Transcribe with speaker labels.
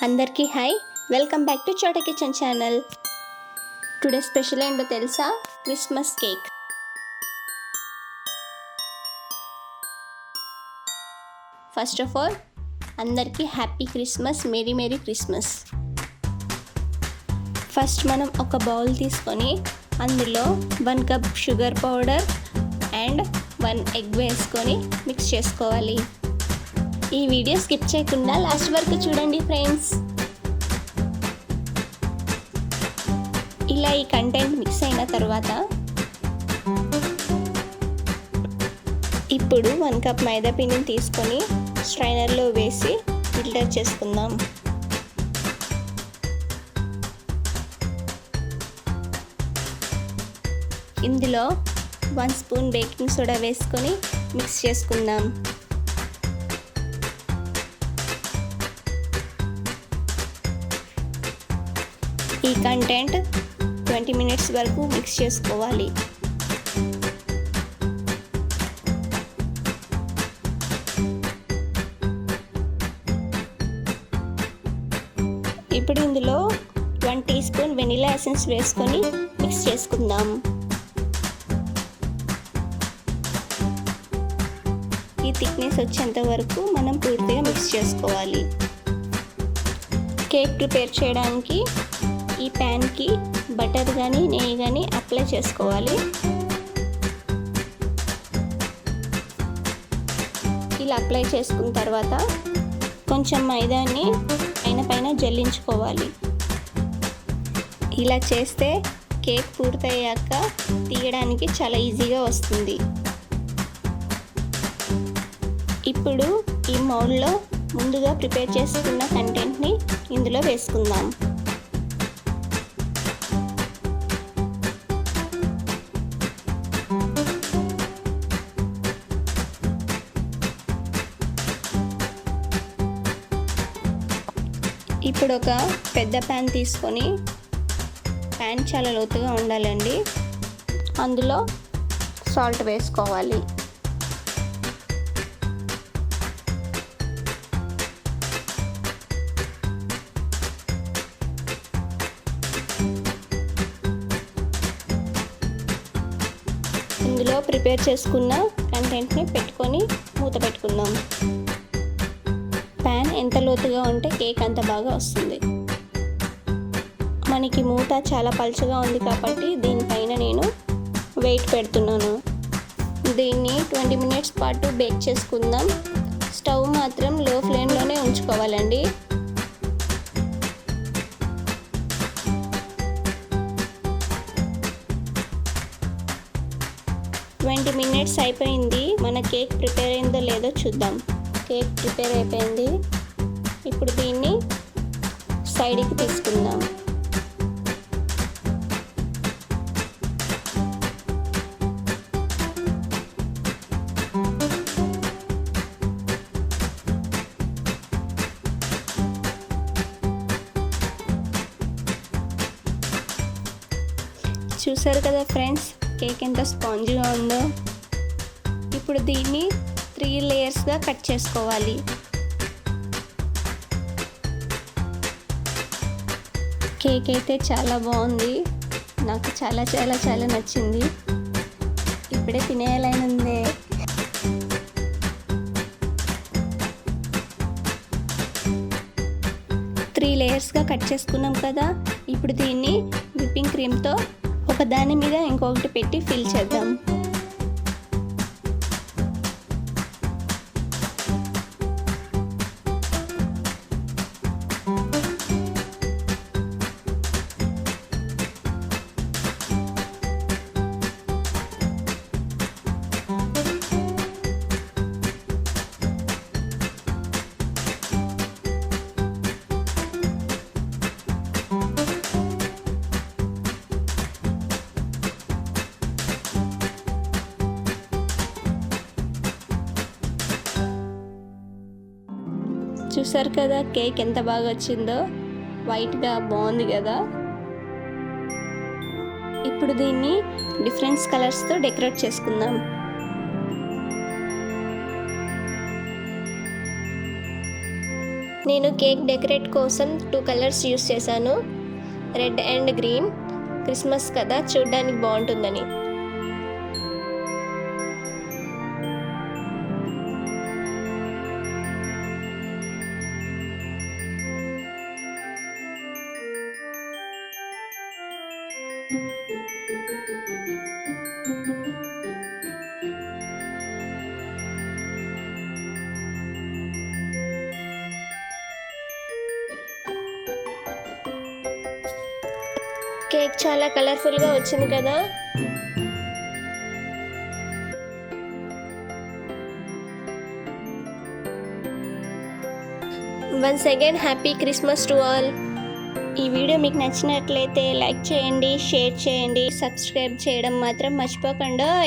Speaker 1: అందరికీ hi, welcome back to Chota kitchen channel. Today special ఏంటో తెలుసా? Christmas cake. First of all అందరికీ happy Christmas, merry merry Christmas. First మనం ఒక bowl తీసుకొని అందులో 1 cup sugar powder and 1 egg వేసుకొని మిక్స్ చేసుకోవాలి. ఈ వీడియో స్కిప్ చేయకుండా లాస్ట్ వరకు చూడండి ఫ్రెండ్స్. ఇలా ఈ కంటెంట్ మిక్స్ అయిన తర్వాత ఇప్పుడు 1 కప్ మైదా పిండిని తీసుకొని స్ట్రైనర్లో వేసి ఫిల్టర్ చేసుకుందాం. ఇందులో 1 స్పూన్ బేకింగ్ సోడా వేసుకొని మిక్స్ చేసుకుందాం. ఈ కంటెంట్ 20 మినిట్స్ వరకు మిక్స్ చేసుకోవాలి. ఇప్పుడు ఇందులో 1 టీ స్పూన్ వెనిలా ఎసెన్స్ వేసుకొని మిక్స్ చేసుకుందాం. ఈ థిక్నెస్ వచ్చేంత వరకు మనం పూర్తిగా మిక్స్ చేసుకోవాలి. కేక్ ప్రిపేర్ చేయడానికి ఈ ప్యాన్కి బటర్ కానీ నెయ్యి కానీ అప్లై చేసుకోవాలి. ఇలా అప్లై చేసుకున్న తర్వాత కొంచెం మైదాని పైన జల్లించుకోవాలి. ఇలా చేస్తే కేక్ పూర్తయ్యాక తీయడానికి చాలా ఈజీగా వస్తుంది. ఇప్పుడు ఈ మౌల్డ్లో ముందుగా ప్రిపేర్ చేసుకున్న కంటెంట్ని ఇందులో వేసుకుందాం. ఇప్పుడు ఒక పెద్ద ప్యాన్ తీసుకొని, ప్యాన్ చాలా లోతుగా ఉండాలండి, అందులో సాల్ట్ వేసుకోవాలి. ఇందులో ప్రిపేర్ చేసుకున్న కంటెంట్ని పెట్టుకొని మూత పెట్టుకుందాం. ప్యాన్ ఎంత లోతుగా ఉంటే కేక్ అంత బాగా వస్తుంది. మనకి మూత చాలా పలుచగా ఉంది కాబట్టి దీనిపైన నేను వెయిట్ పెడుతున్నాను. దీన్ని 20 మినిట్స్ పాటు బేక్ చేసుకుందాం. స్టవ్ మాత్రం లో ఫ్లేమ్లోనే ఉంచుకోవాలండి. ట్వంటీ మినిట్స్ అయిపోయింది. మన కేక్ ప్రిపేర్ అయిందో లేదో చూద్దాం. కేక్ ప్రిపేర్ అయిపోయింది. ఇప్పుడు దీన్ని సైడ్కి తీసుకుందాం. చూసారు కదా ఫ్రెండ్స్, కేక్ ఎంత స్పాంజీగా ఉందో. ఇప్పుడు దీన్ని 3 లేయర్స్గా కట్ చేసుకోవాలి. కేక్ అయితే చాలా బాగుంది. నాకు చాలా చాలా చాలా నచ్చింది. ఇప్పుడే తినేయాలని ఉంది. త్రీ లేయర్స్గా కట్ చేసుకున్నాం కదా. ఇప్పుడు దీన్ని విప్పింగ్ క్రీమ్తో ఒక దాని మీద ఇంకొకటి పెట్టి ఫిల్ చేద్దాం. చూసారు కదా కేక్ ఎంత బాగా వచ్చిందో. వైట్గా బాగుంది కదా. ఇప్పుడు దీన్ని డిఫరెంట్ కలర్స్తో డెకరేట్ చేసుకుందాం. నేను కేక్ డెకరేట్ కోసం 2 కలర్స్ యూస్ చేశాను, రెడ్ అండ్ గ్రీన్. క్రిస్మస్ కదా, చూడడానికి బాగుంటుందని. కేక్ చాలా కలర్ఫుల్గా వచ్చింది కదా. Once again happy Christmas to all. ఈ వీడియో మీకు నచ్చినట్లయితే లైక్ చేయండి, షేర్ చేయండి, సబ్స్క్రైబ్ చేయడం మాత్రం మర్చిపోకుండా.